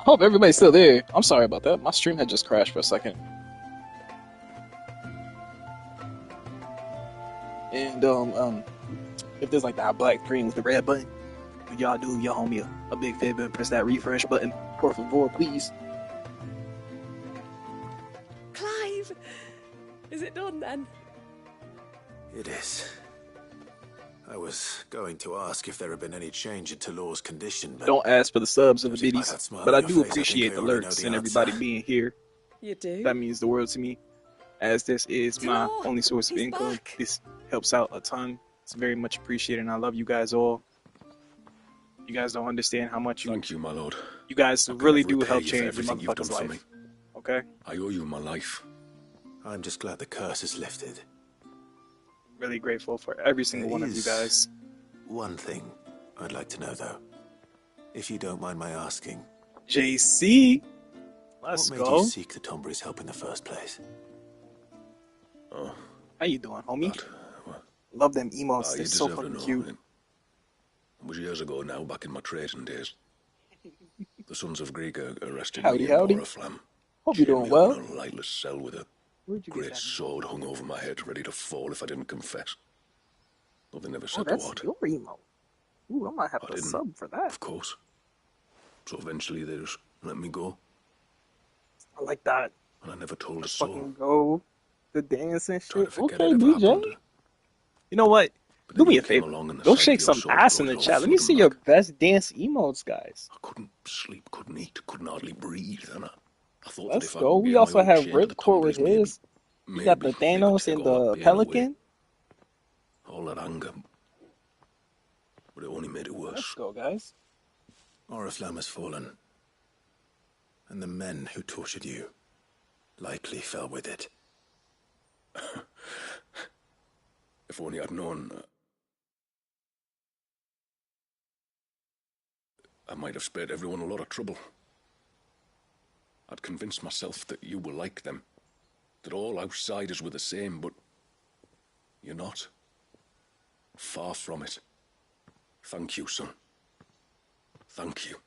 Hope everybody's still there. I'm sorry about that. My stream had just crashed for a second. And if there's like that black screen with the red button, could y'all do your homie a big favor and press that refresh button? Por favor, please. Clive! Is it done then? It is. I was going to ask if there had been any change in Talor's condition, but... Don't ask for the subs and the judging by biddies, that smile but I on your do face, appreciate I the think I already know lurks the and answer. everybody being here. You do? That means the world to me, as this is my Talor, only source of he's income. back. This helps out a ton. It's very much appreciated, and I love you guys all. You guys don't understand how much Thank you, my lord. you guys I can really never do repay help you for change your everything you've done motherfucker's for life. me. Okay? I owe you my life. I'm just glad the curse is lifted. Really grateful for every single There one of you is guys. one thing I'd like to know, though. If you don't mind my asking. JC, let's what made go. you seek the Tombury's help in the first place? Oh, How you doing, homie? that. Well, Love them emotes. you They're so deserve to fucking know. cute. It was years ago now, back in my trading days. The sons of Greek arrested Howdy, me and howdy. Oriflamme. Hope you're Chained doing me well. up in a lightless cell with a Where'd you get great that? sword hung over my head, ready to fall if I didn't confess. Though they never Oh, said that's what. your emote. Ooh, I might have I to didn't, sub for that. of course. So eventually they just let me go, I like that. and I never told a Let's soul. fucking go. The dance and Try to shit. forget Okay, it ever DJ. happened. You know what? But Do then me you a came favor. along and the Go sight shake of your some sword ass brought in the it all chat. Let me flooding see your back. best dance emotes, guys. I couldn't sleep, couldn't eat, couldn't hardly breathe, and I thought that Let's if I go. could We gain my also own have chain to the Ripcord with Tombury's, his. You got maybe the they could Thanos take and all the that pain away. Pelican. All that anger. But it only made it Let's worse. go, guys. Oriflamme has fallen. And the men who tortured you likely fell with it. If only I'd known, I might have spared everyone a lot of trouble. I'd convinced myself that you were like them, that all outsiders were the same, but you're not. Far from it. Thank you, son. Thank you.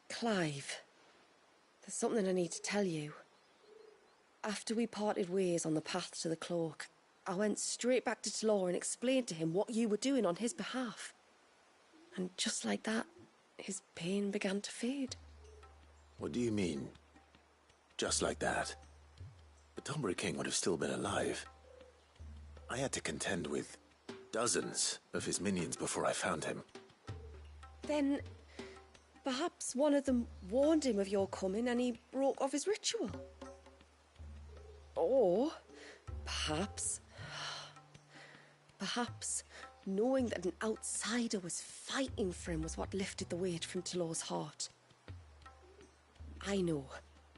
Clive, there's something I need to tell you. After we parted ways on the path to the cloak, I went straight back to Talor and explained to him what you were doing on his behalf. And just like that, his pain began to fade. What do you mean? Just like that? The Tombury King would have still been alive. I had to contend with dozens of his minions before I found him. Then, perhaps one of them warned him of your coming and he broke off his ritual. Or, perhaps knowing that an outsider was fighting for him was what lifted the weight from Talor's heart. I know,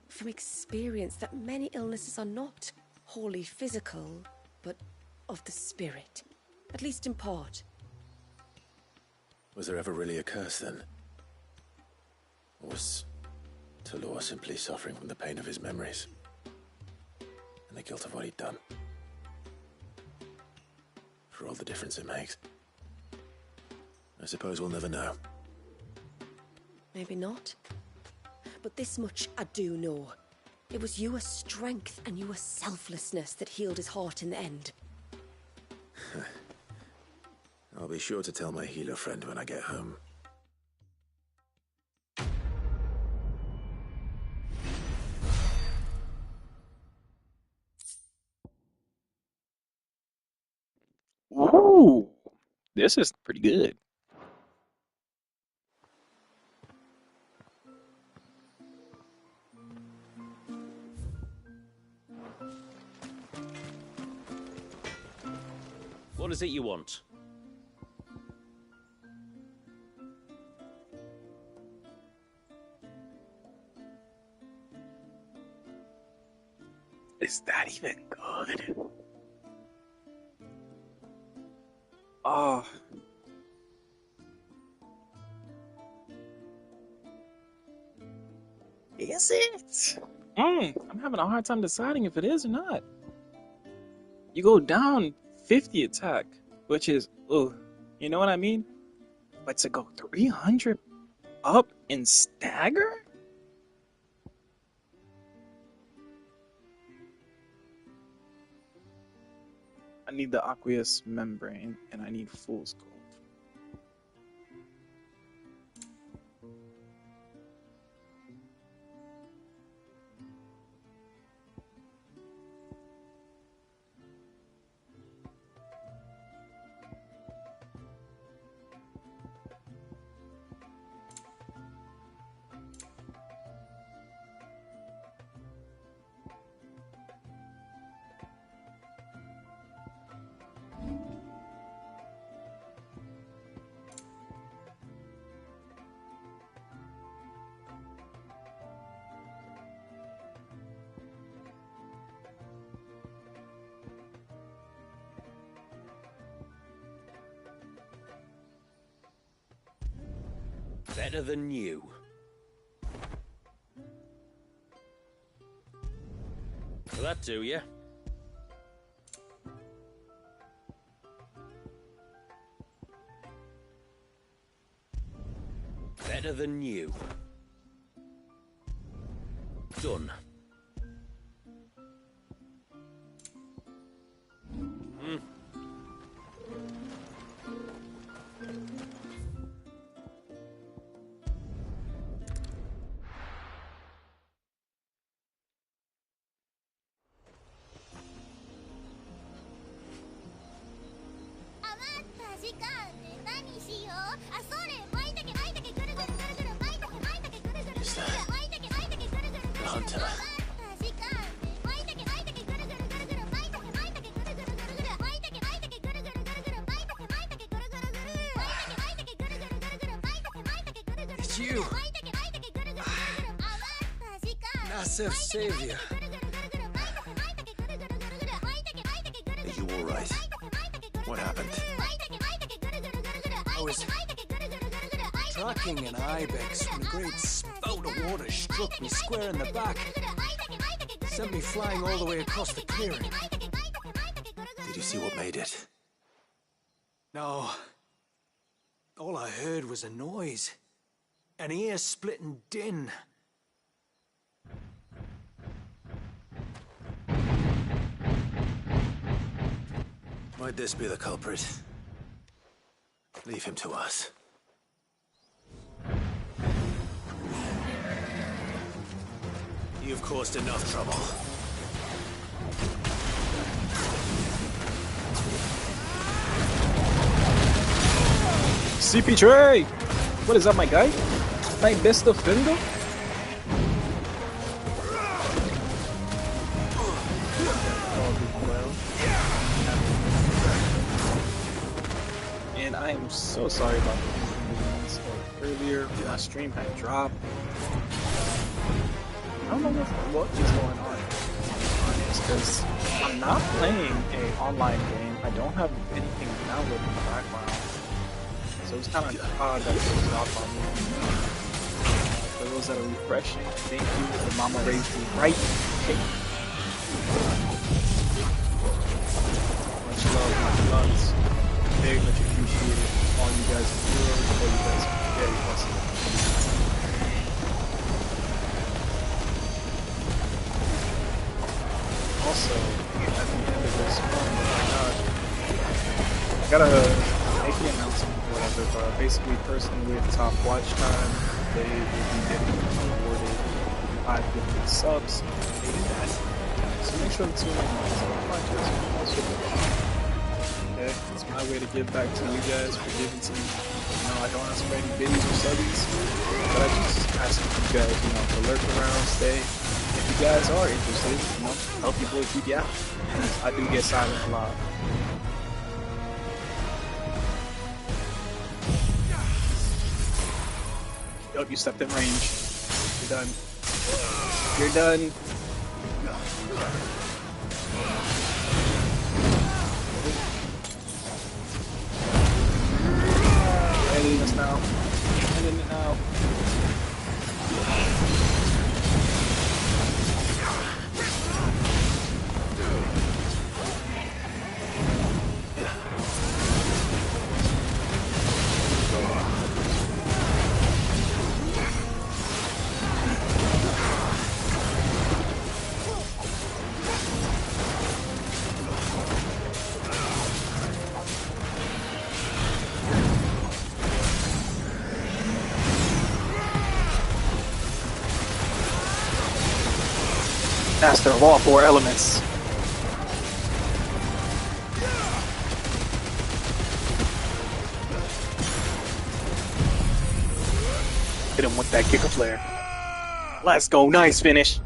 from experience, that many illnesses are not wholly physical, but of the spirit, at least in part. Was there ever really a curse then? Or was Talor simply suffering from the pain of his memories? And the guilt of what he'd done? For all the difference it makes. I suppose we'll never know. Maybe not. But this much I do know. It was your strength and your selflessness that healed his heart in the end. I'll be sure to tell my healer friend when I get home. Ooh, this is pretty good. What is it you want? Is that even good? Oh. Is it? I'm having a hard time deciding if it is or not. You go down 50 attack, which is, you know what I mean? But to go 300 up and stagger? I need the aqueous membrane, and I need fool's gold. Better than you. Will that do you? Better than you. Done. Is that the hunter? It's you! Massive savior. Are you alright? What happened? I was tracking an ibex when a great spout of water struck me square in the back. Sent me flying all the way across the clearing. Did you see what made it? No. All I heard was a noise. An ear-splitting din. Might this be the culprit? Leave him to us. You've caused enough trouble. CP Trey! What is up, my guy? My best offender? And I am so sorry about the inconvenience. Earlier, my stream had dropped. I don't know what is going on. Because I'm not playing an online game. I don't have anything downloaded in the background. So it's kind of odd that it dropped on me. For those that are refreshing, thank you. The mama raised me right. Okay. Much love, much loves. Very much appreciated. All you guys are doing. All you guys are very awesome. Also, at the end of this, oh my god, I gotta make the announcement or whatever, but basically person with top watch time, they will be getting awarded 5 subs. So make sure to tune in to the podcast. Okay, it's my way to give back to you guys for giving to me. You know, I don't ask for any biddies or subbies, but I just ask you guys, to lurk around, stay. If you guys are interested, help your boy keep you out. I do get silent a lot. Yup, you stepped in range. You're done. You're done. Master of all four elements. Hit him with that kicker flare. Let's go, nice finish.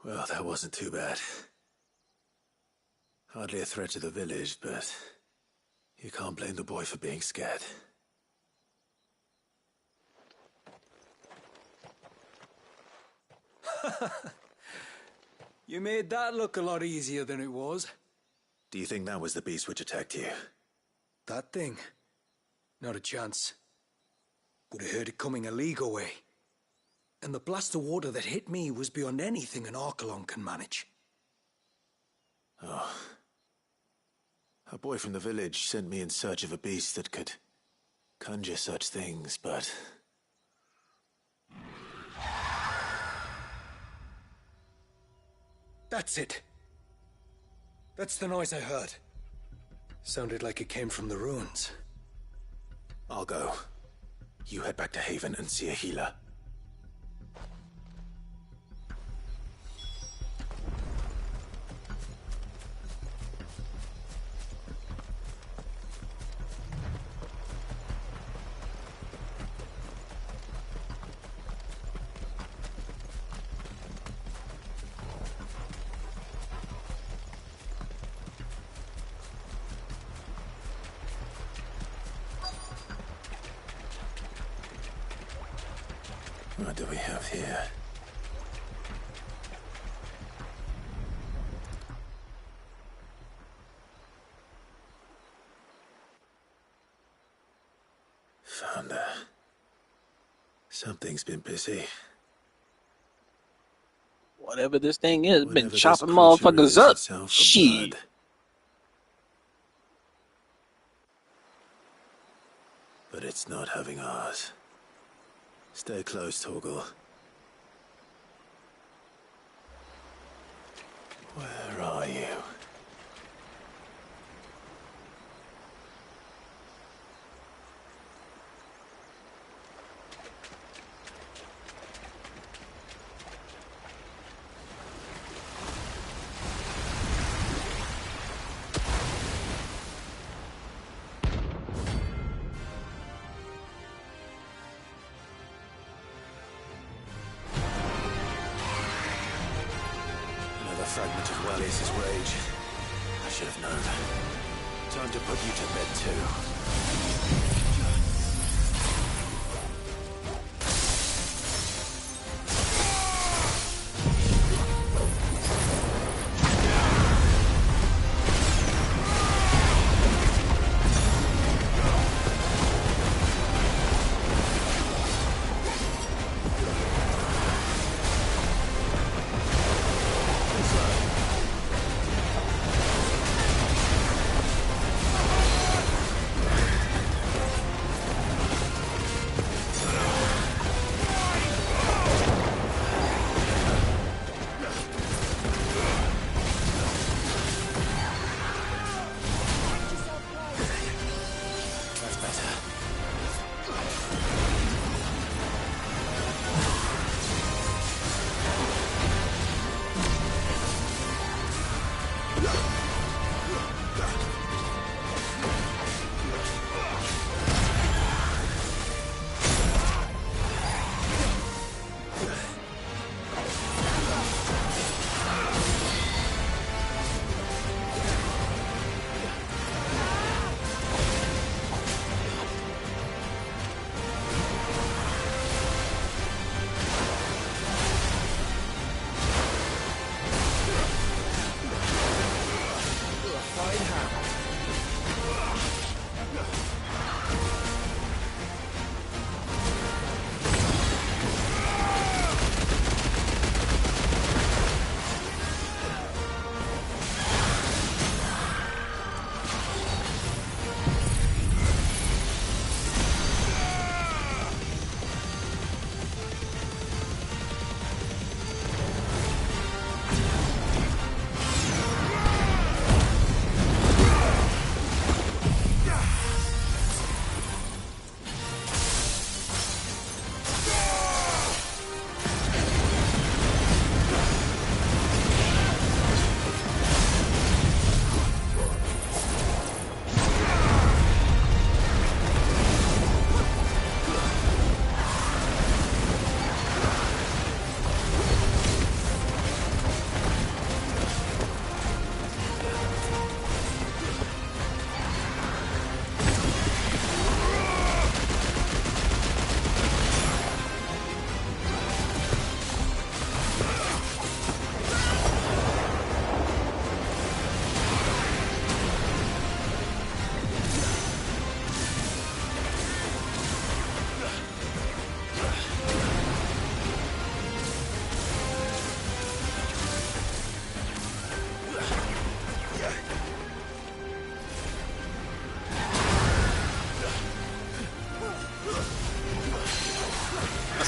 Well, that wasn't too bad. Hardly a threat to the village, but you can't blame the boy for being scared. You made that look a lot easier than it was. Do you think that was the beast which attacked you? That thing? Not a chance. Would have heard it coming a league away. And the blast of water that hit me was beyond anything an Archelon can manage. Oh. A boy from the village sent me in search of a beast that could conjure such things, but... That's it. That's the noise I heard. Sounded like it came from the ruins. I'll go. You head back to Haven and see a healer. What do we have here? Found her. Something's been busy. Whatever this thing is, been Whenever this chopping creature motherfuckers releases up. itself for Shit. blood. But it's not having ours. Stay close, Torgal. Where are you? Another fragment of Wallius's rage. I should have known. Time to put you to bed too.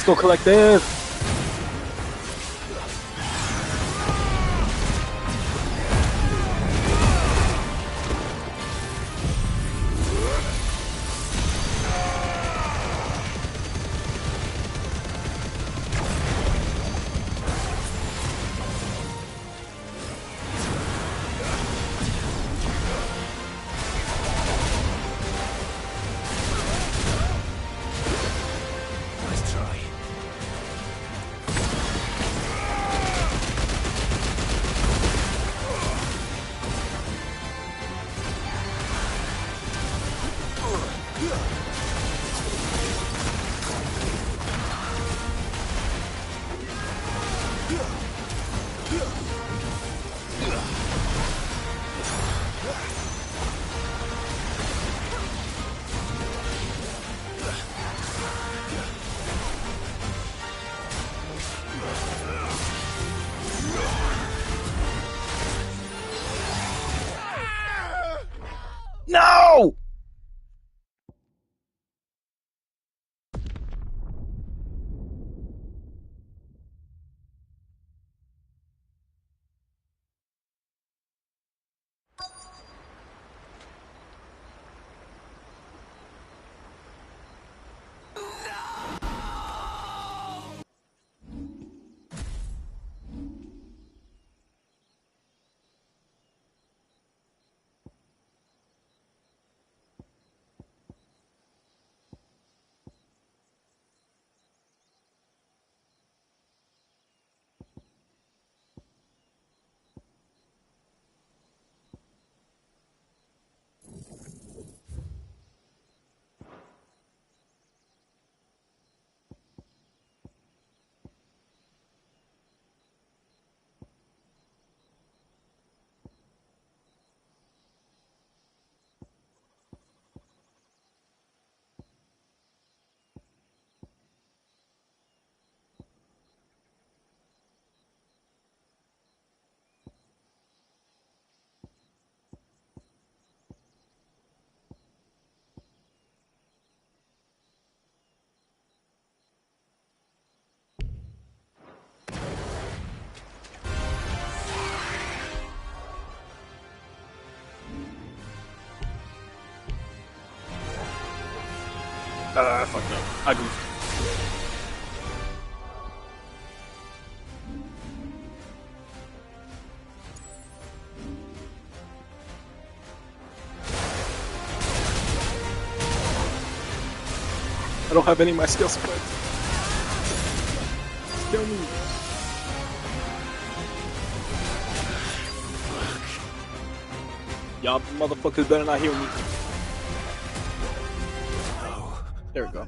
go collective. Nice try. No! I fucked up. I goofed. I don't have any of my skills equipped. Kill me. Y'all motherfuckers better not hear me. There we go.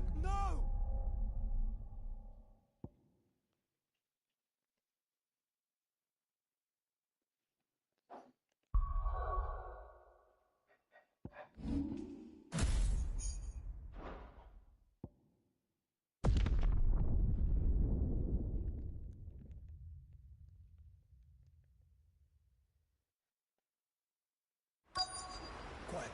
Quiet.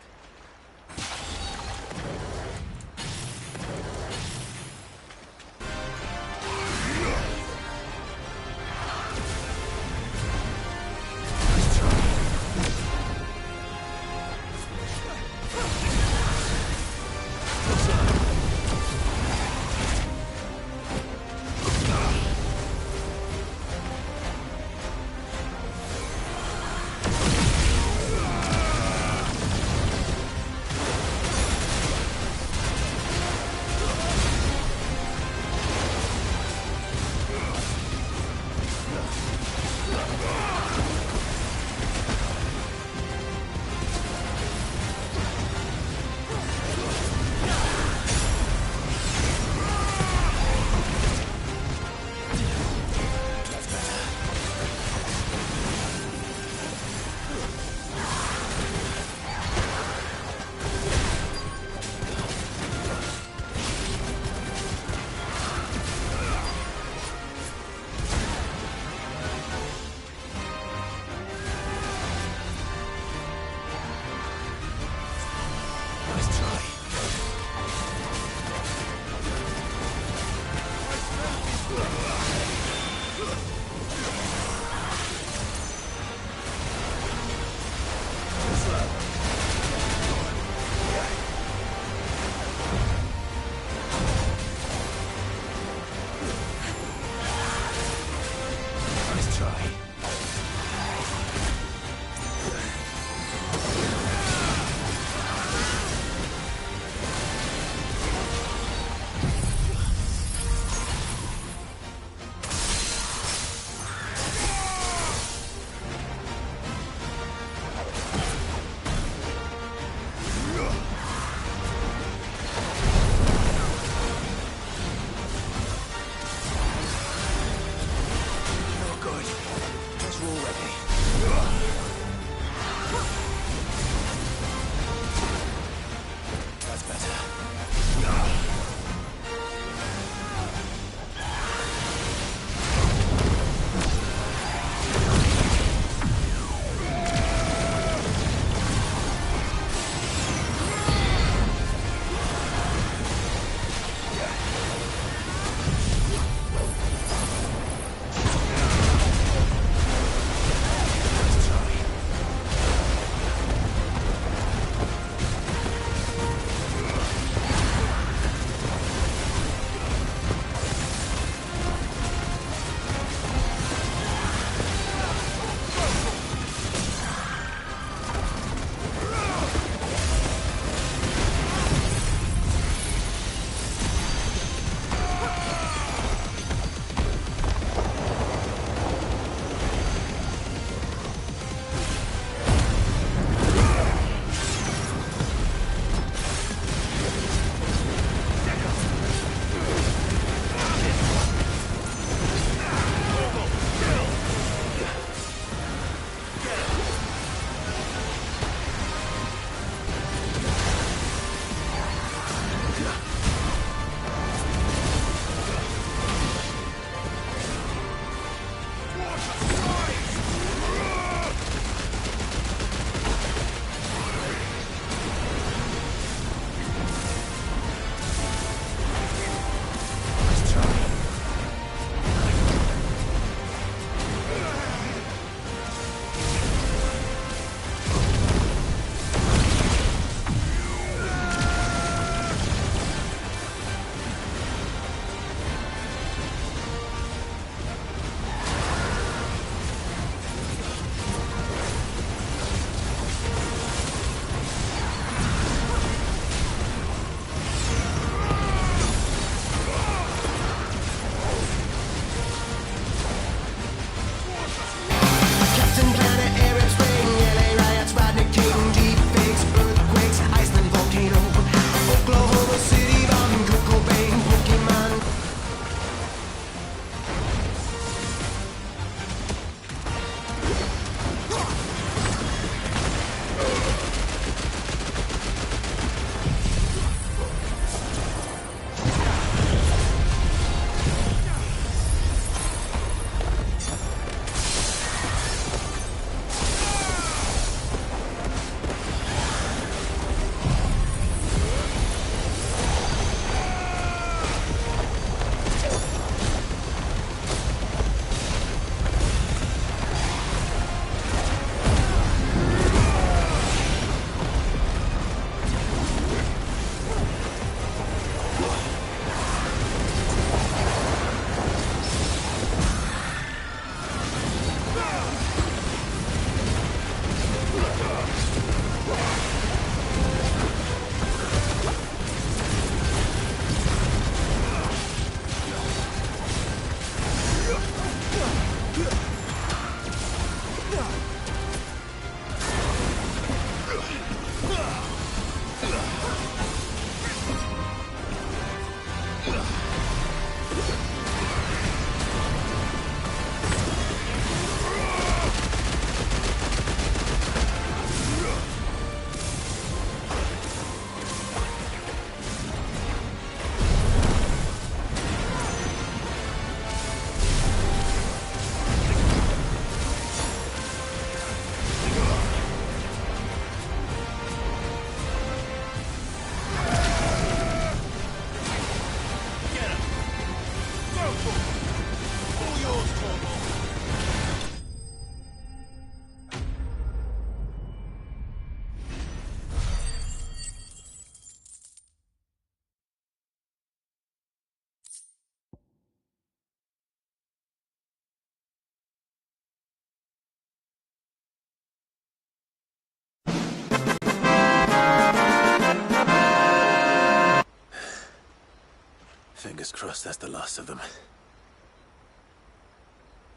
Fingers crossed that's the last of them.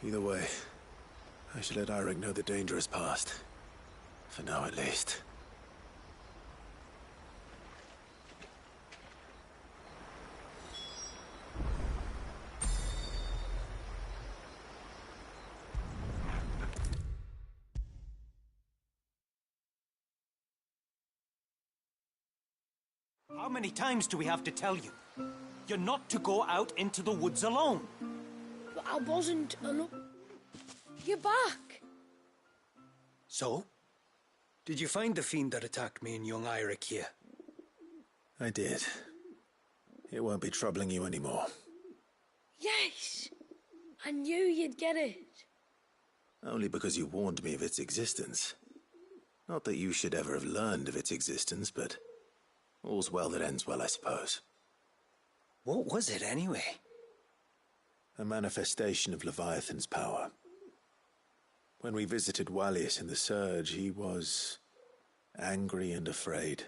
Either way, I should let Eirik know the danger has passed. For now, at least. How many times do we have to tell you? You're not to go out into the woods alone. But I wasn't You're back! So? Did you find the fiend that attacked me and young Eirik here? I did. It won't be troubling you anymore. Yes! I knew you'd get it. Only because you warned me of its existence. Not that you should ever have learned of its existence, but all's well that ends well, I suppose. What was it, anyway? A manifestation of Leviathan's power. When we visited Wallius in the Surge, he was angry and afraid.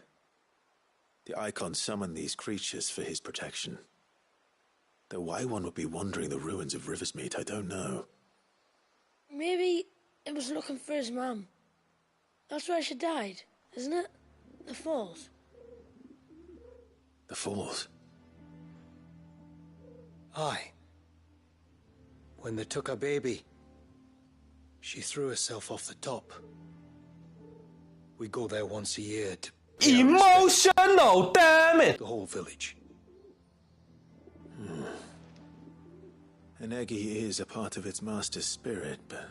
The Icon summoned these creatures for his protection. Though why one would be wandering the ruins of Riversmeet, I don't know. Maybe it was looking for his mum. That's where she died, isn't it? The Falls. The Falls? Aye. When they took her baby, she threw herself off the top. We go there once a year to... Emotional, damn it! The whole village. An Eggy is a part of its master's spirit, but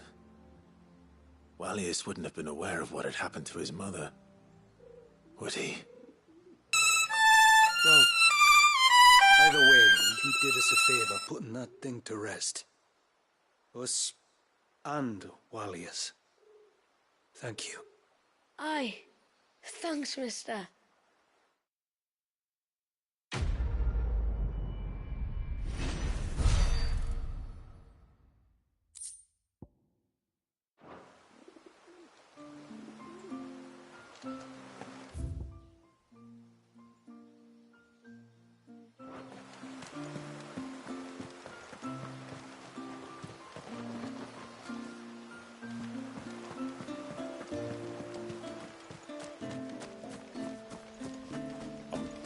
Wallius wouldn't have been aware of what had happened to his mother, would he? Well, either way, you did us a favor putting that thing to rest. Us and Wallius. Thank you. Aye. Thanks, mister.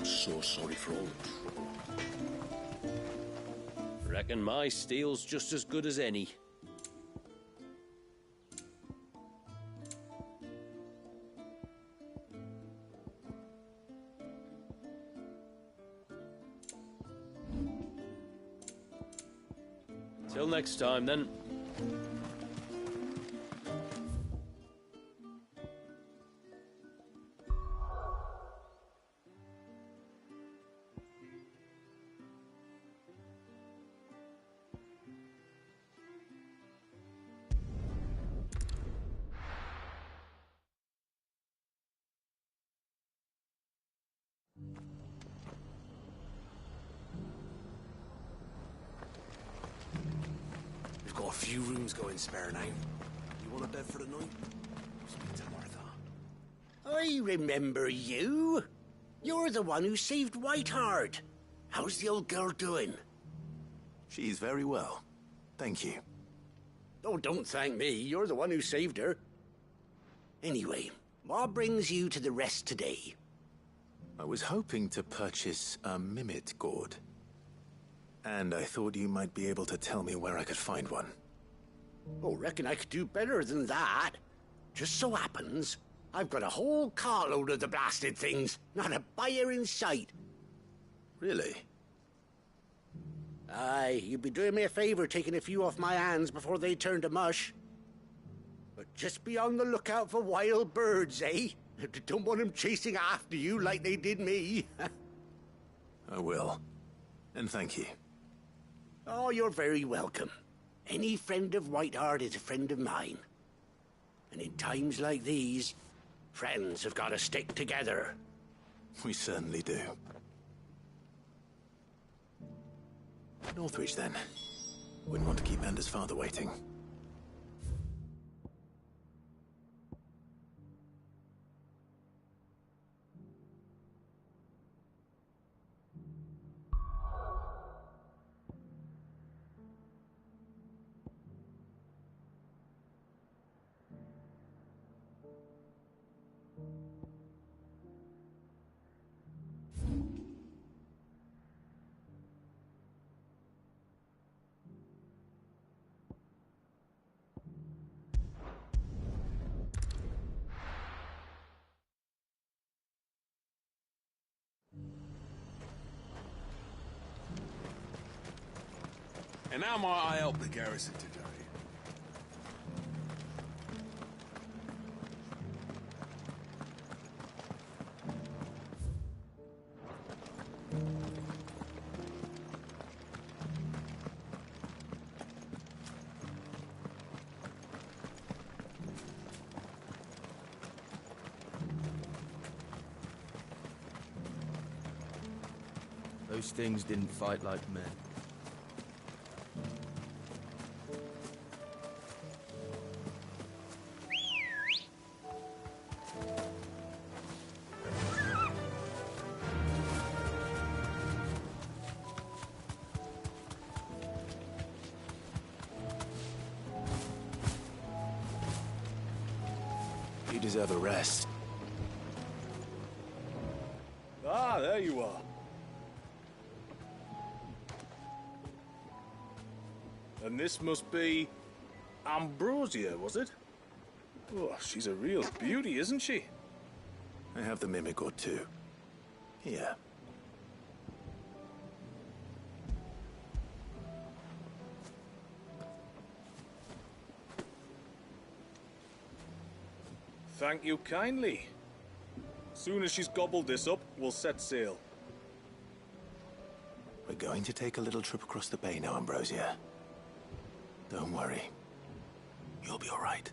So sorry for all the trouble. Reckon my steel's just as good as any. Till next time, then. We've got a few rooms going spare now. You want a bed for the night? Speak to Martha. I remember you. You're the one who saved Whiteheart. How's the old girl doing? She's very well. Thank you. Oh, don't thank me. You're the one who saved her. Anyway, what brings you to the rest today? I was hoping to purchase a Mimit gourd. And I thought you might be able to tell me where I could find one. Oh, reckon I could do better than that. Just so happens, I've got a whole carload of the blasted things. Not a buyer in sight. Really? Aye, you'd be doing me a favor taking a few off my hands before they turn to mush. But just be on the lookout for wild birds, eh? Don't want them chasing after you like they did me. I will. And thank you. Oh, you're very welcome. Any friend of Whiteheart is a friend of mine. And in times like these, friends have got to stick together. We certainly do. Northreach, then. Wouldn't want to keep Anders' father waiting. And how might I help the garrison today? Those things didn't fight like men. You deserve a rest. Ah, there you are. And this must be Ambrosia, was it? Oh, she's a real beauty, isn't she? I have the mimic or two. Here. Thank you kindly. Soon as she's gobbled this up, we'll set sail. We're going to take a little trip across the bay now, Ambrosia. Don't worry. You'll be all right.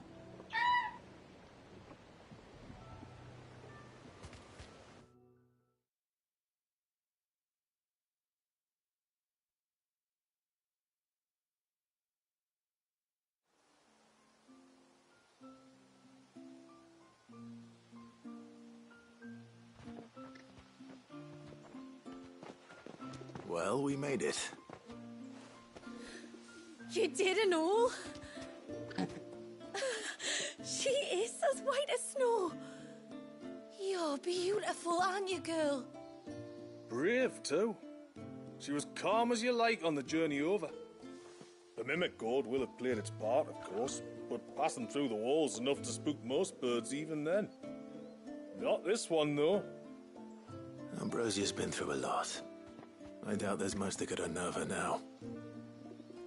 Well, we made it. You didn't know? She is as white as snow. You're beautiful, aren't you, girl? Brave, too. She was calm as you like on the journey over. The mimic gourd will have played its part, of course, but passing through the walls enough to spook most birds even then. Not this one, though. Ambrosia's been through a lot. I doubt there's much that could unnerve her now.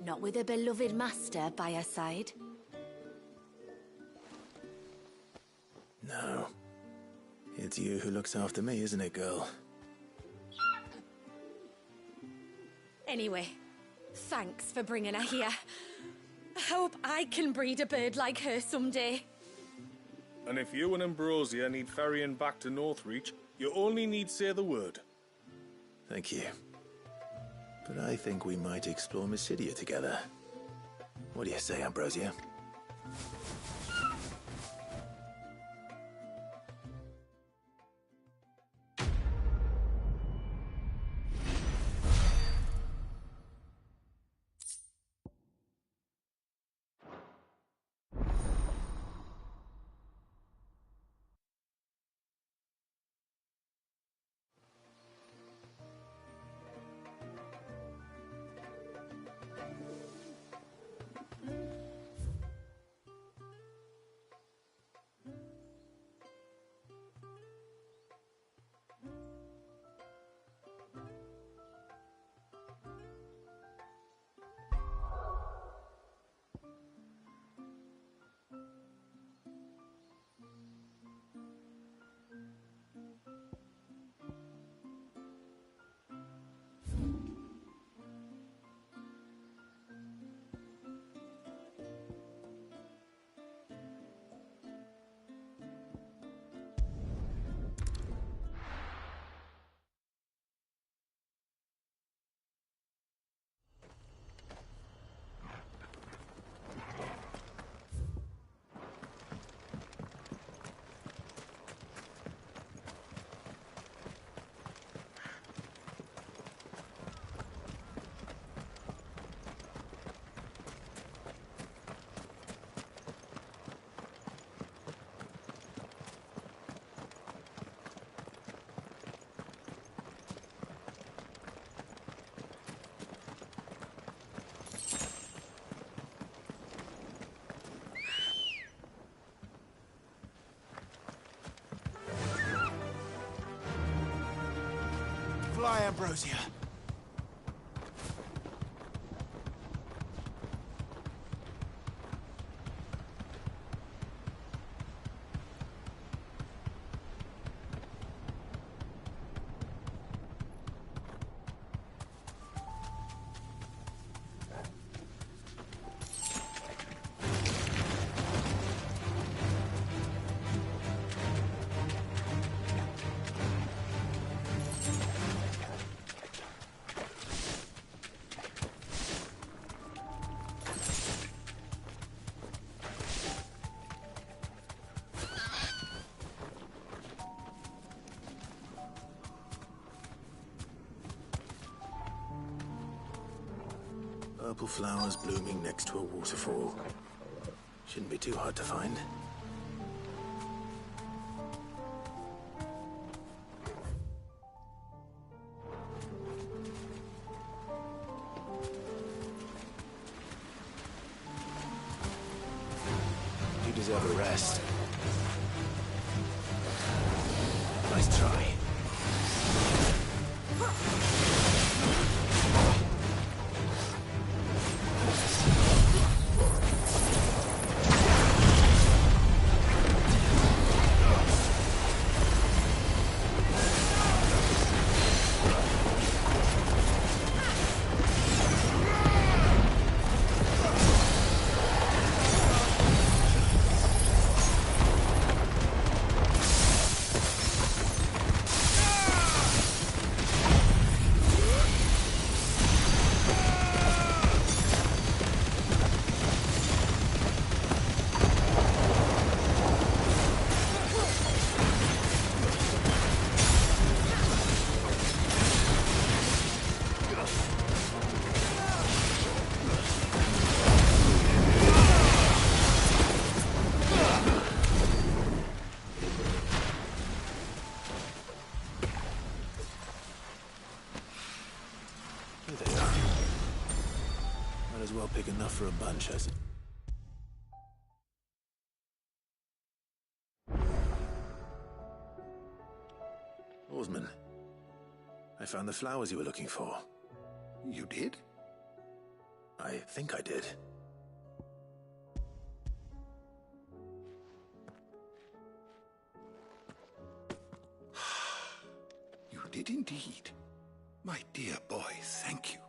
Not with a beloved master by her side. No. It's you who looks after me, isn't it, girl? Anyway, thanks for bringing her here. I hope I can breed a bird like her someday. And if you and Ambrosia need ferrying back to Northreach, you only need say the word. Thank you. But I think we might explore Mysidia together. What do you say, Ambrosia? fly, Ambrosia. Purple flowers blooming next to a waterfall. Shouldn't be too hard to find. You deserve a rest. Nice try. Here they are. Might as well pick enough for a bunch, as it. Oarsman, I found the flowers you were looking for. You did? I think I did. You did indeed. My dear boy, thank you.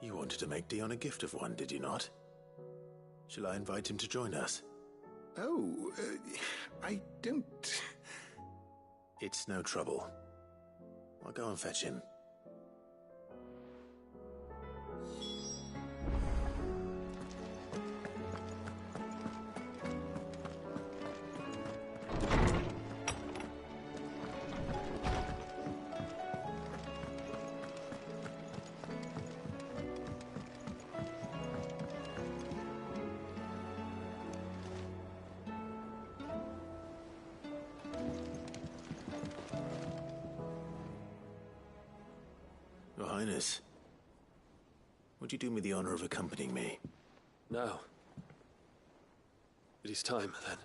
You wanted to make Dion a gift of one, did you not? Shall I invite him to join us? Oh, I don't... It's no trouble. I'll go and fetch him. Your Highness, would you do me the honor of accompanying me? Now. It is time, then.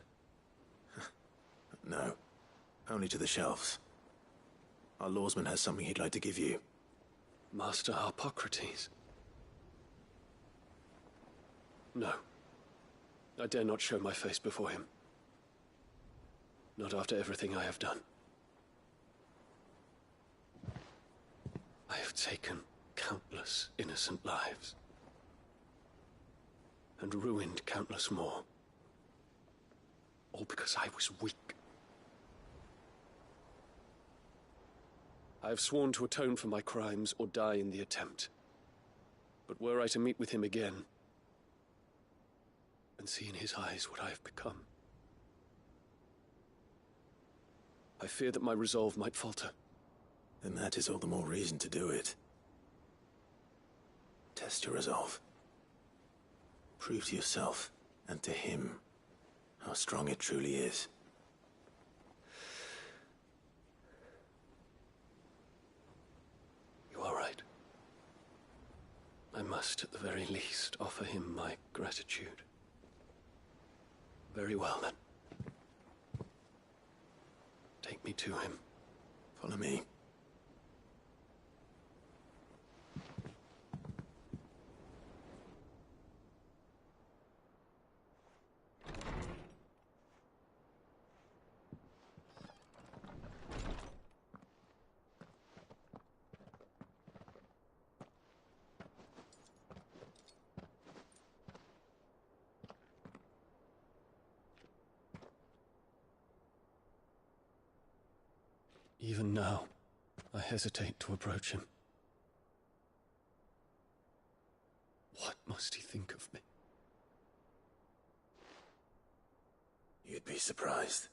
No. Only to the shelves. Our lawsman has something he'd like to give you. Master Harpocrates. No. I dare not show my face before him. Not after everything I have done. I have taken countless innocent lives. And ruined countless more. All because I was weak. I have sworn to atone for my crimes or die in the attempt. But were I to meet with him again, and see in his eyes what I have become, I fear that my resolve might falter. Then that is all the more reason to do it. Test your resolve. Prove to yourself, and to him, how strong it truly is. You are right. I must, at the very least, offer him my gratitude. Very well, then. Take me to him. Follow me. Even now, I hesitate to approach him. What must he think of me? You'd be surprised.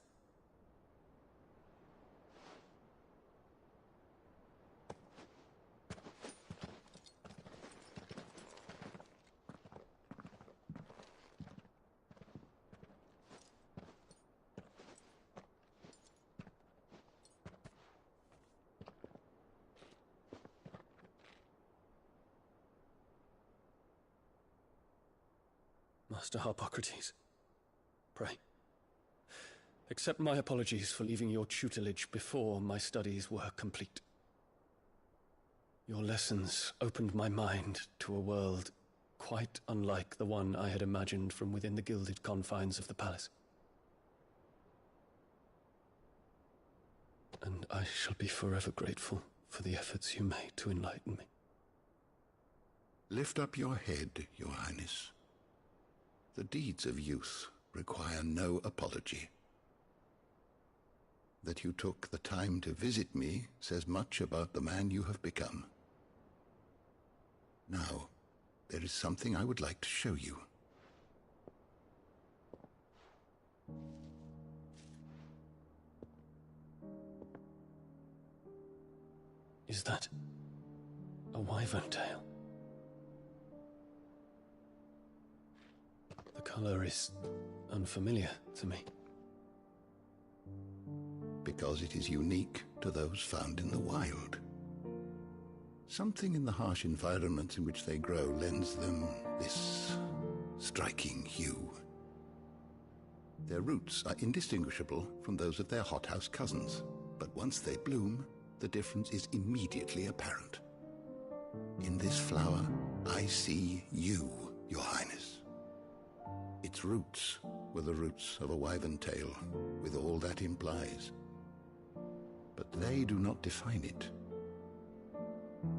Master Harpocrates, pray, accept my apologies for leaving your tutelage before my studies were complete. Your lessons opened my mind to a world quite unlike the one I had imagined from within the gilded confines of the palace. And I shall be forever grateful for the efforts you made to enlighten me. Lift up your head, Your Highness. The deeds of youth require no apology. That you took the time to visit me says much about the man you have become. Now, there is something I would like to show you. Is that a wyvern tail? The color is unfamiliar to me. Because it is unique to those found in the wild. Something in the harsh environments in which they grow lends them this striking hue. Their roots are indistinguishable from those of their hothouse cousins, but once they bloom, the difference is immediately apparent. In this flower, I see you, Your Highness. Its roots were the roots of a wyvern tail, with all that implies. But they do not define it,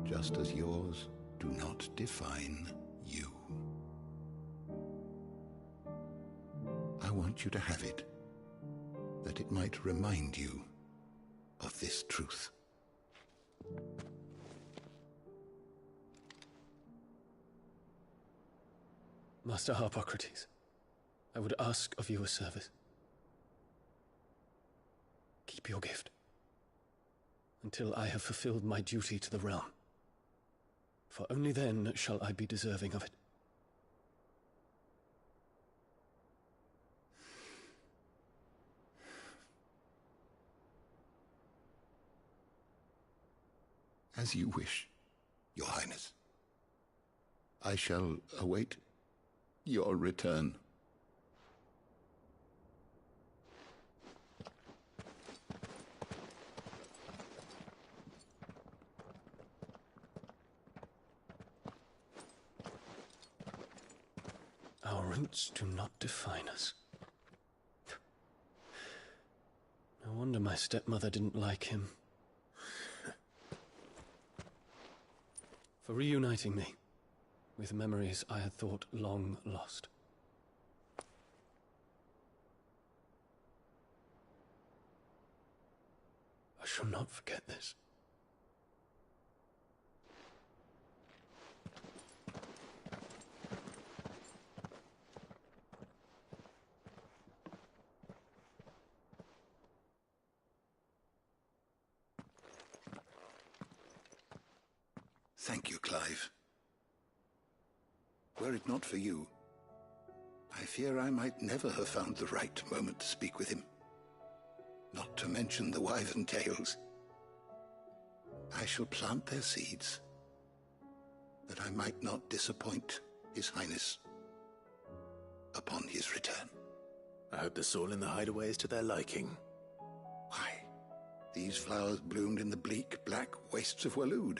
just as yours do not define you. I want you to have it, that it might remind you of this truth. Master Harpocrates, I would ask of you a service. Keep your gift until I have fulfilled my duty to the realm, for only then shall I be deserving of it. As you wish, Your Highness. I shall await your return. Our roots do not define us. No wonder my stepmother didn't like him. For reuniting me with memories I had thought long lost. I shall not forget this. Thank you, Clive. Were it not for you, I fear I might never have found the right moment to speak with him. Not to mention the wyvern tales. I shall plant their seeds, that I might not disappoint His Highness upon his return. I hope the soil in the hideaway is to their liking. Why, these flowers bloomed in the bleak, black wastes of Waloed.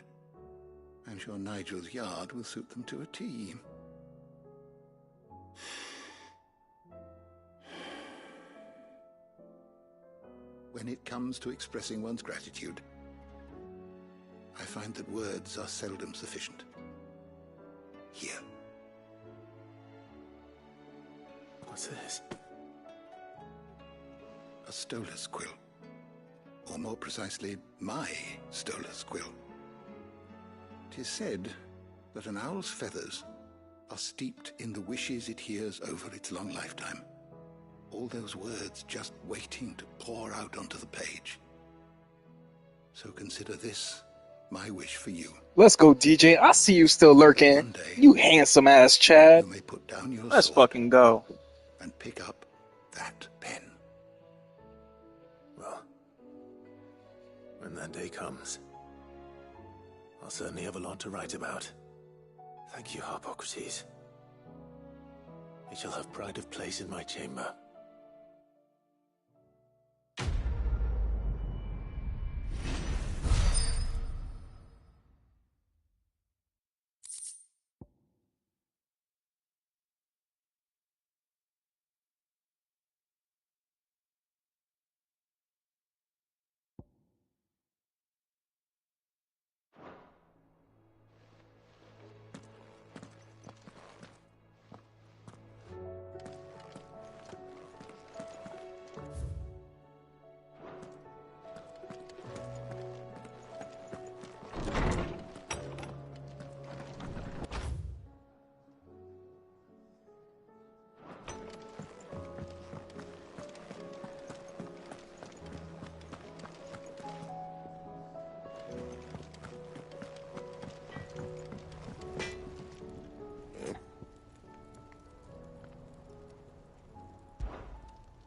I'm sure Nigel's yard will suit them to a T. When it comes to expressing one's gratitude, I find that words are seldom sufficient. Here. What's this? A stolas quill. or more precisely, my Stolas quill. 'Tis said that an owl's feathers are steeped in the wishes it hears over its long lifetime. All those words just waiting to pour out onto the page. So consider this my wish for you. Let's go, DJ. I see you still lurking. You handsome ass Chad. You may put down your Let's sword fucking go. and pick up that pen. Well, when that day comes, I'll certainly have a lot to write about. Thank you, Harpocrates. It shall have pride of place in my chamber.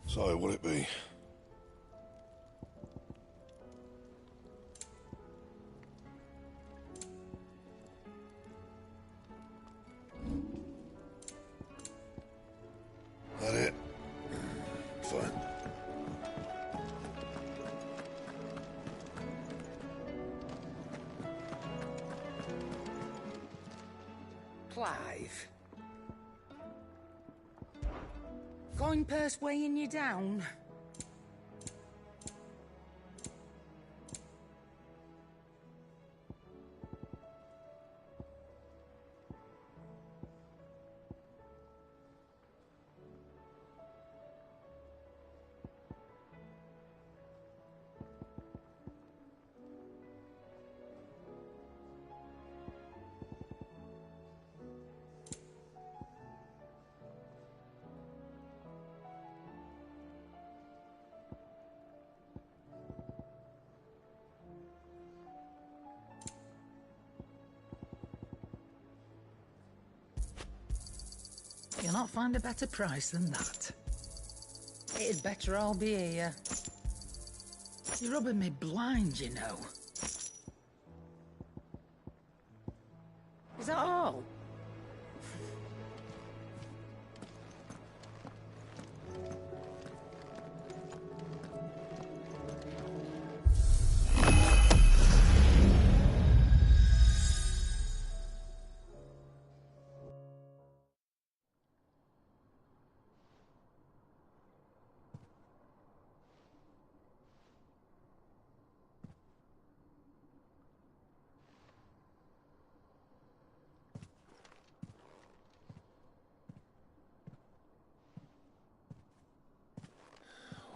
So, what'll it be? That it? Fine. Clive. Coin purse weighing you down? You'll not find a better price than that. It'd better all be here. You're rubbing me blind, you know. Is that all?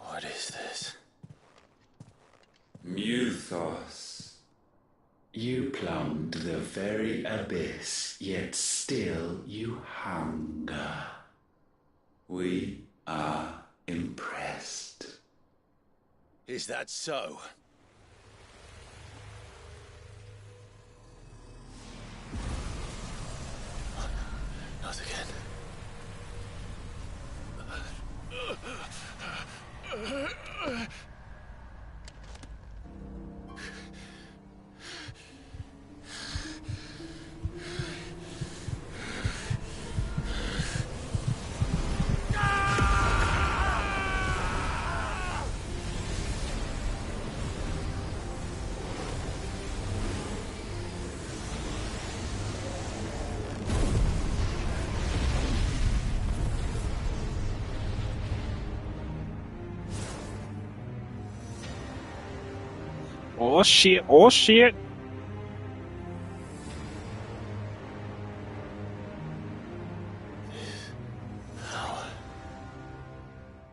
What is this? Muthos. You plumbed the very abyss, yet still you hunger. We are impressed. Is that so? Not again. Oh shit, oh shit.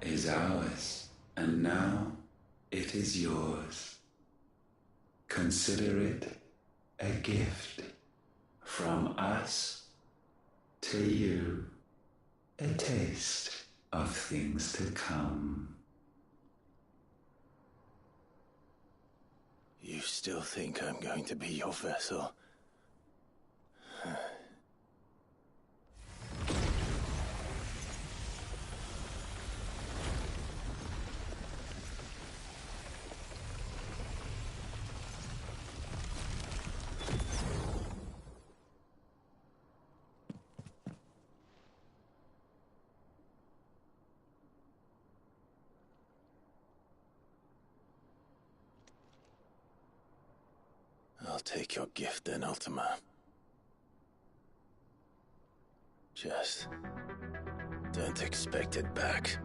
Is ours, and now it is yours. Consider it a gift from us to you, a taste of things to come. You still think I'm going to be your vessel? I'll take your gift then, Ultima. Just don't expect it back.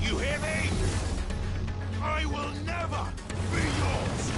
You hear me? I will never be yours!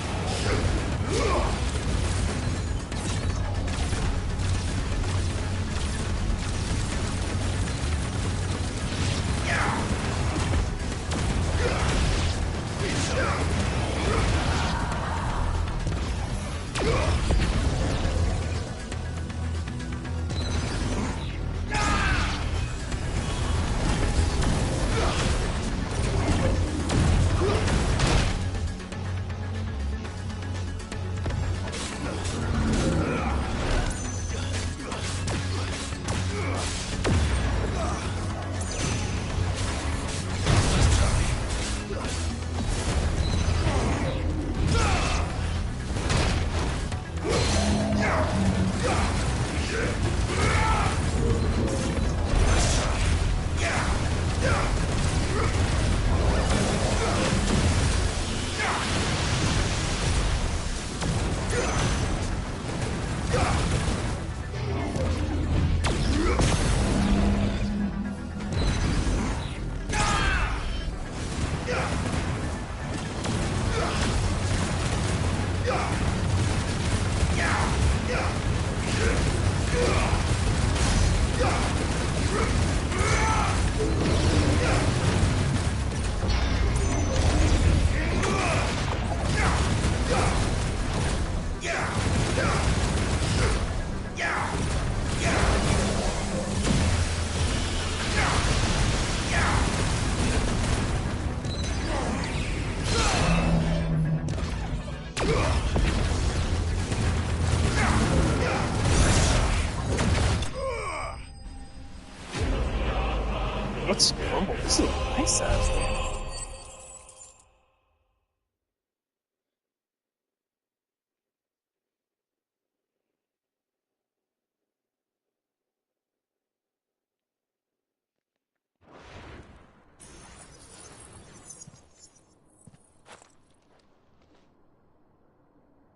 What's normal? This is a nice ass thing.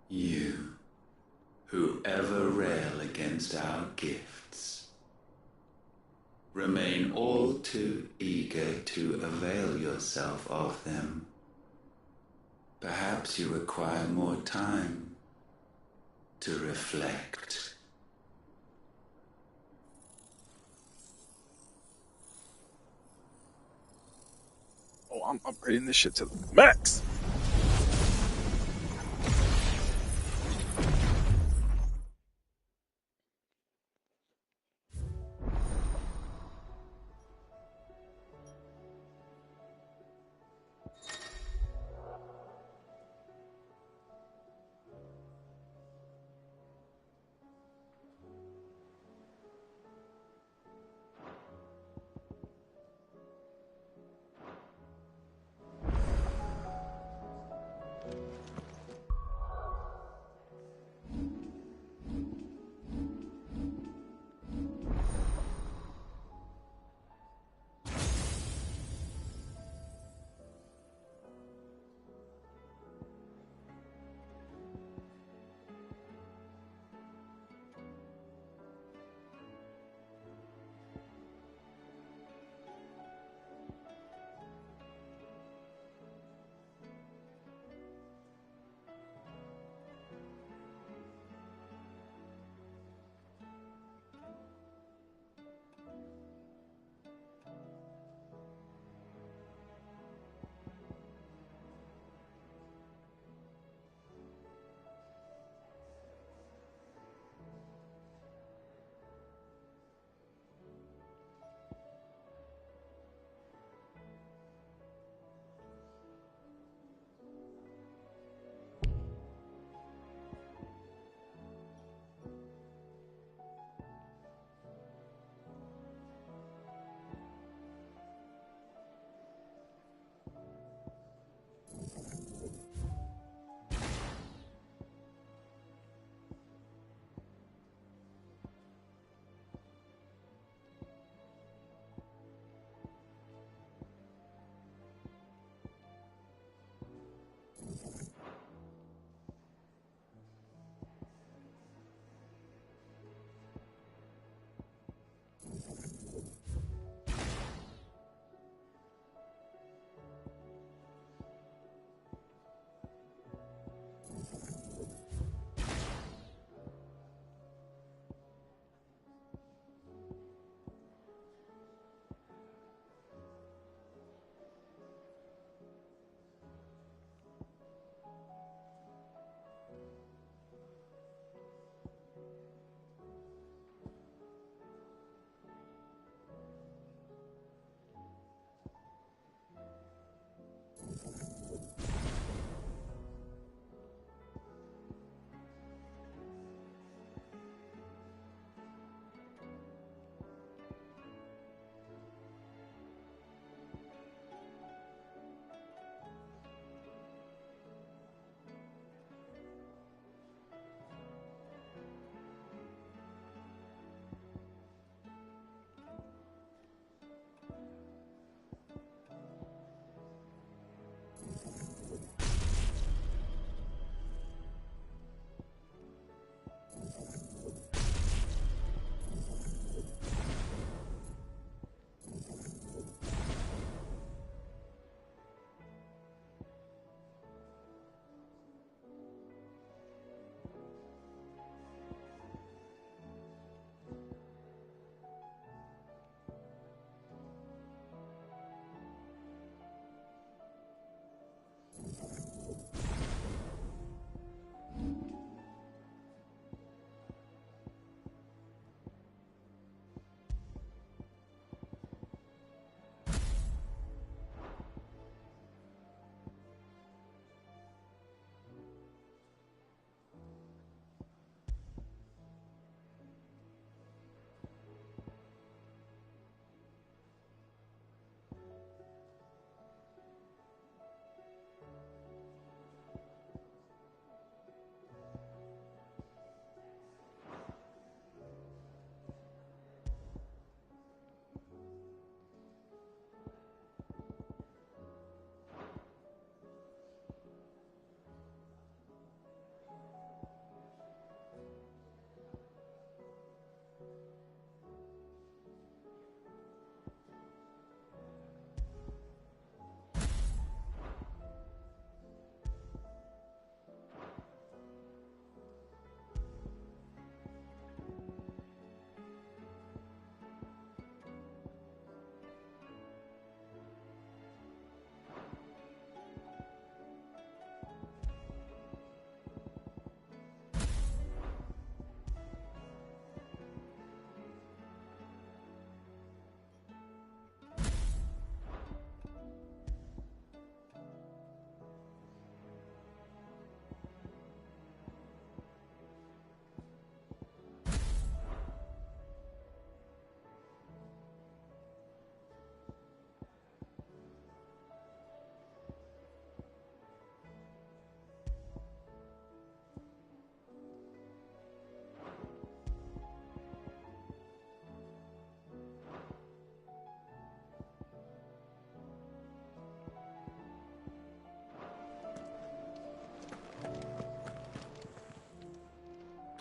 You, who ever rail against our gifts, remain all too eager to avail yourself of them. Perhaps you require more time to reflect. Oh, I'm upgrading this shit to the max.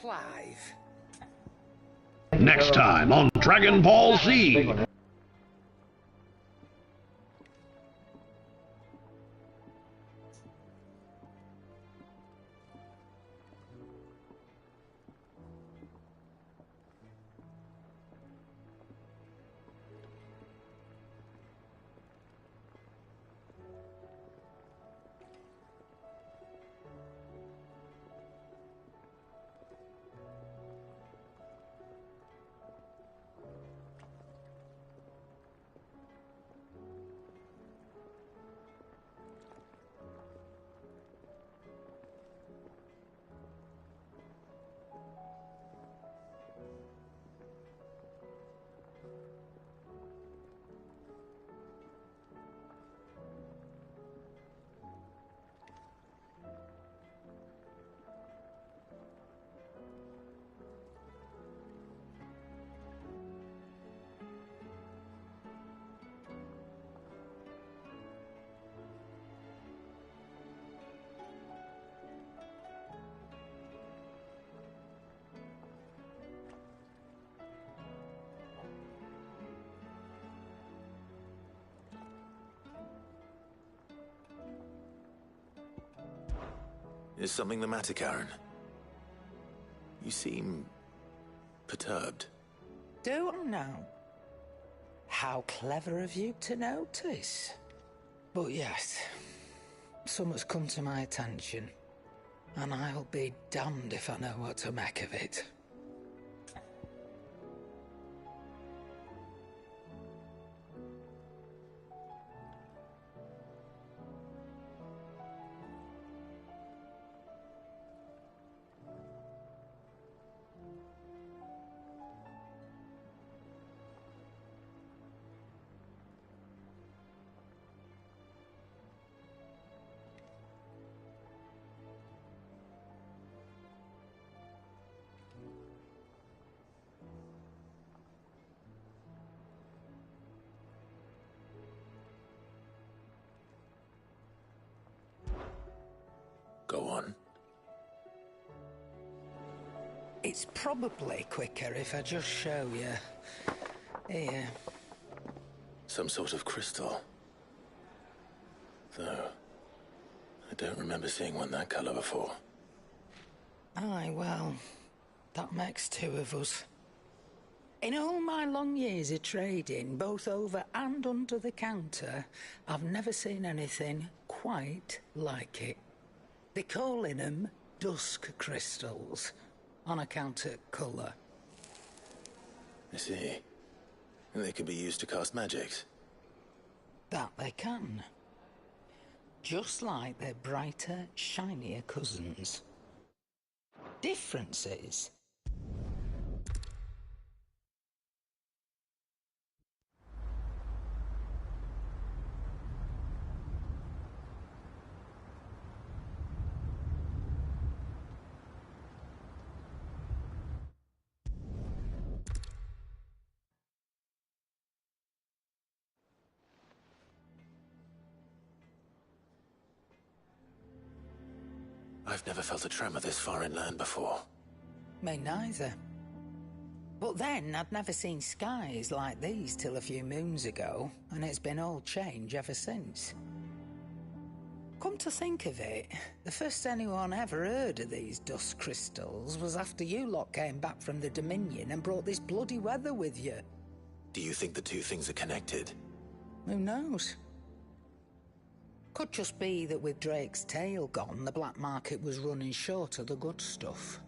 Clive. Next time on Dragon Ball Z. Is something the matter, Karen? You seem perturbed. Do I know? How clever of you to notice. But yes, something's come to my attention, and I'll be damned if I know what to make of it. Go on. It's probably quicker if I just show you. Here. Some sort of crystal. Though, I don't remember seeing one that colour before. Aye, well, that makes two of us. In all my long years of trading, both over and under the counter, I've never seen anything quite like it. They're calling them dusk crystals, on account of colour. I see. And they can be used to cast magics. That they can. Just like their brighter, shinier cousins. Difference is, I've never felt a tremor this far inland before. me neither. But then, I'd never seen skies like these till a few moons ago, and it's been all change ever since. Come to think of it, the first anyone ever heard of these dust crystals was after you lot came back from the Dominion and brought this bloody weather with you. Do you think the two things are connected? Who knows? Could just be that with Drake's tail gone, the black market was running short of the good stuff.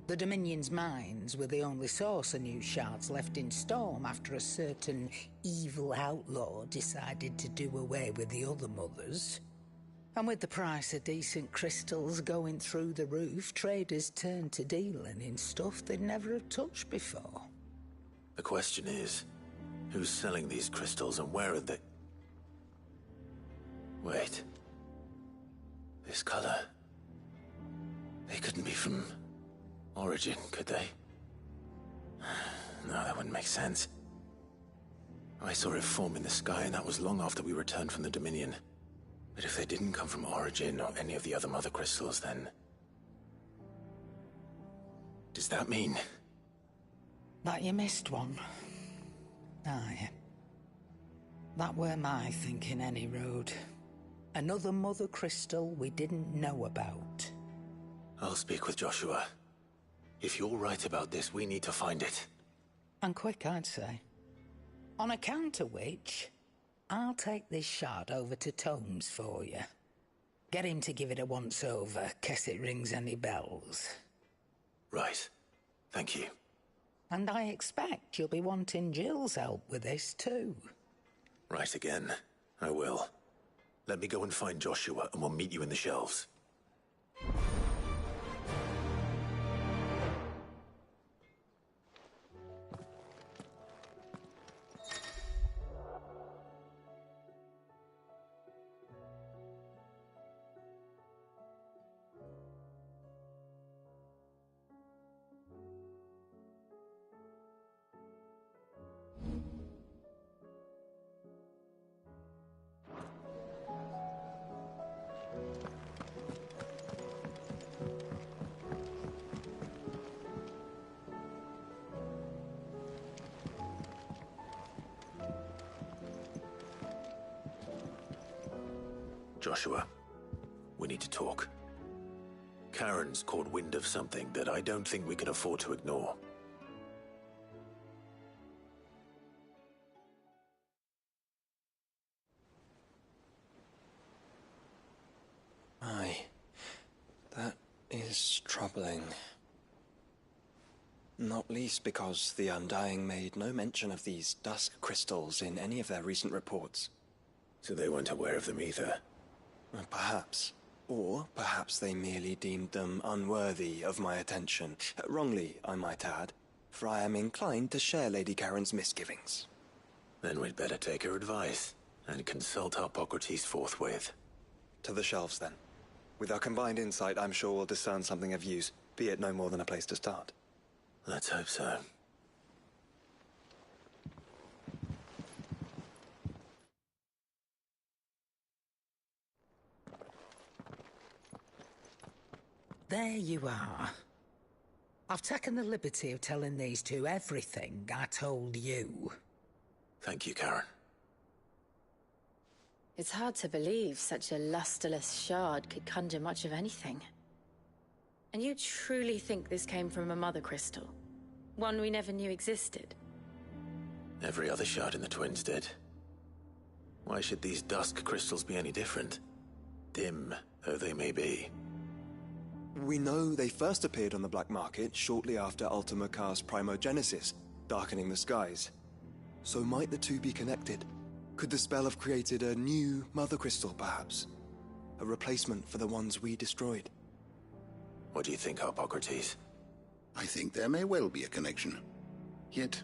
The Dominion's mines were the only source of new shards left in Storm after a certain evil outlaw decided to do away with the other mothers. And with the price of decent crystals going through the roof, traders turned to dealing in stuff they'd never have touched before. The question is, who's selling these crystals and where are they? Wait. This color. They couldn't be from Origin, could they? No, that wouldn't make sense. I saw it form in the sky, and that was long after we returned from the Dominion. But if they didn't come from Origin or any of the other mother crystals, then... Does that mean? That you missed one. Aye. That were my thinking, any road. Another mother crystal we didn't know about. I'll speak with Joshua. If you're right about this, we need to find it. And quick, I'd say. On account of which, I'll take this shard over to Tomes for you. Get him to give it a once-over, case it rings any bells. Right. Thank you. And I expect you'll be wanting Jill's help with this, too. Right again. I will. Let me go and find Joshua, and we'll meet you in the shelves. Joshua, we need to talk. Karen's caught wind of something that I don't think we can afford to ignore. Aye. That is troubling. Not least because the Undying made no mention of these dusk crystals in any of their recent reports. So they weren't aware of them either? Perhaps. Or perhaps they merely deemed them unworthy of my attention. Wrongly, I might add, for I am inclined to share Lady Karen's misgivings. Then we'd better take her advice, and consult Hippocrates forthwith. To the shelves, then. With our combined insight, I'm sure we'll discern something of use, be it no more than a place to start. Let's hope so. There you are. I've taken the liberty of telling these two everything I told you. Thank you, Karen. It's hard to believe such a lusterless shard could conjure much of anything. And you truly think this came from a mother crystal? One we never knew existed? Every other shard in the Twins did. Why should these dusk crystals be any different? Dim though they may be. We know they first appeared on the black market shortly after Ultima Car's primogenesis, darkening the skies. So might the two be connected? Could the spell have created a new mother crystal, perhaps? A replacement for the ones we destroyed? What do you think, Hippocrates? I think there may well be a connection. Yet,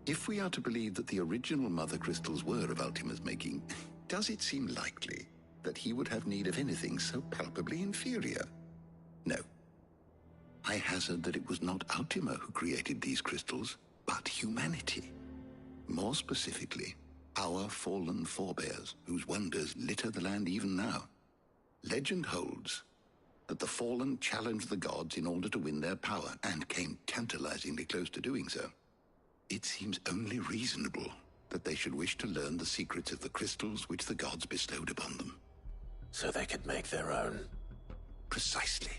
if we are to believe that the original mother crystals were of Ultima's making, does it seem likely that he would have need of anything so palpably inferior? No. I hazard that it was not Ultima who created these crystals, but humanity. More specifically, our fallen forebears, whose wonders litter the land even now. Legend holds that the fallen challenged the gods in order to win their power, and came tantalizingly close to doing so. It seems only reasonable that they should wish to learn the secrets of the crystals which the gods bestowed upon them. So they could make their own. Precisely.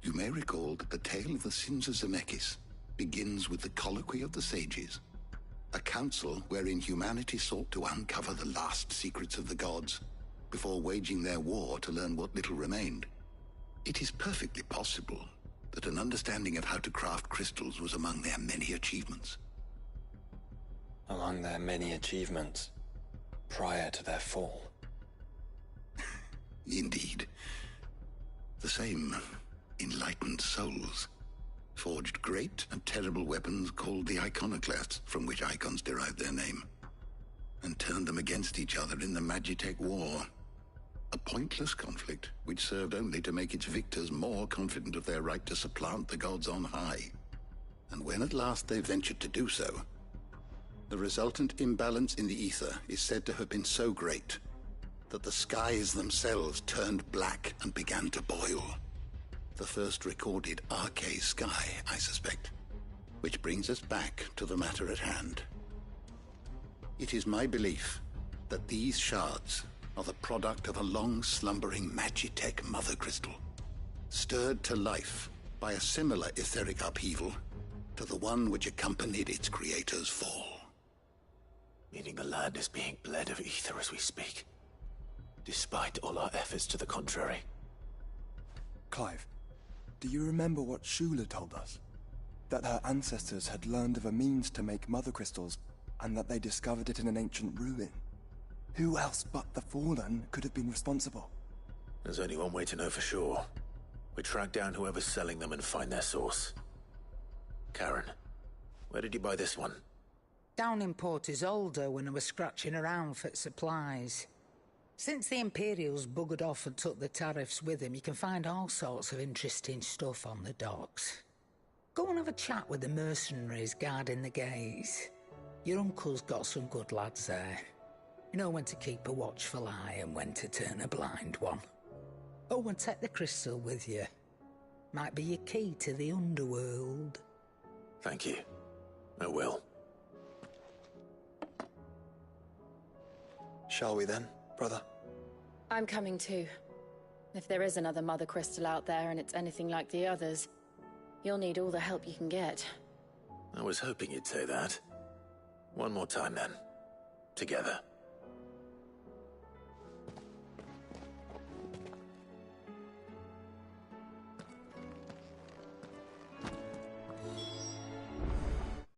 You may recall that the tale of the sins of Zemeckis begins with the colloquy of the sages, a council wherein humanity sought to uncover the last secrets of the gods before waging their war to learn what little remained. It is perfectly possible that an understanding of how to craft crystals was among their many achievements. Among their many achievements, prior to their fall. Indeed. The same enlightened souls forged great and terrible weapons called the iconoclasts, from which icons derive their name, and turned them against each other in the Magitech War. A pointless conflict which served only to make its victors more confident of their right to supplant the gods on high. And when at last they ventured to do so, the resultant imbalance in the ether is said to have been so great that the skies themselves turned black and began to boil. the first recorded Arcade sky, I suspect. Which brings us back to the matter at hand. It is my belief that these shards are the product of a long-slumbering Magitech mother crystal, stirred to life by a similar etheric upheaval to the one which accompanied its creator's fall. Meaning the land is being bled of ether as we speak, despite all our efforts to the contrary. Clive, do you remember what Shula told us? That her ancestors had learned of a means to make mother crystals, and that they discovered it in an ancient ruin. Who else but the Fallen could have been responsible? There's only one way to know for sure. We track down whoever's selling them and find their source. Karen, where did you buy this one? Down in Port Isolde when I was scratching around for supplies. Since the Imperials buggered off and took the tariffs with them, you can find all sorts of interesting stuff on the docks. Go and have a chat with the mercenaries guarding the gates. Your uncle's got some good lads there. You know when to keep a watchful eye and when to turn a blind one. Oh, and take the crystal with you. Might be your key to the underworld. Thank you. I will. Shall we then, brother? I'm coming too. If there is another mother crystal out there and it's anything like the others, you'll need all the help you can get. I was hoping you'd say that. One more time then. Together.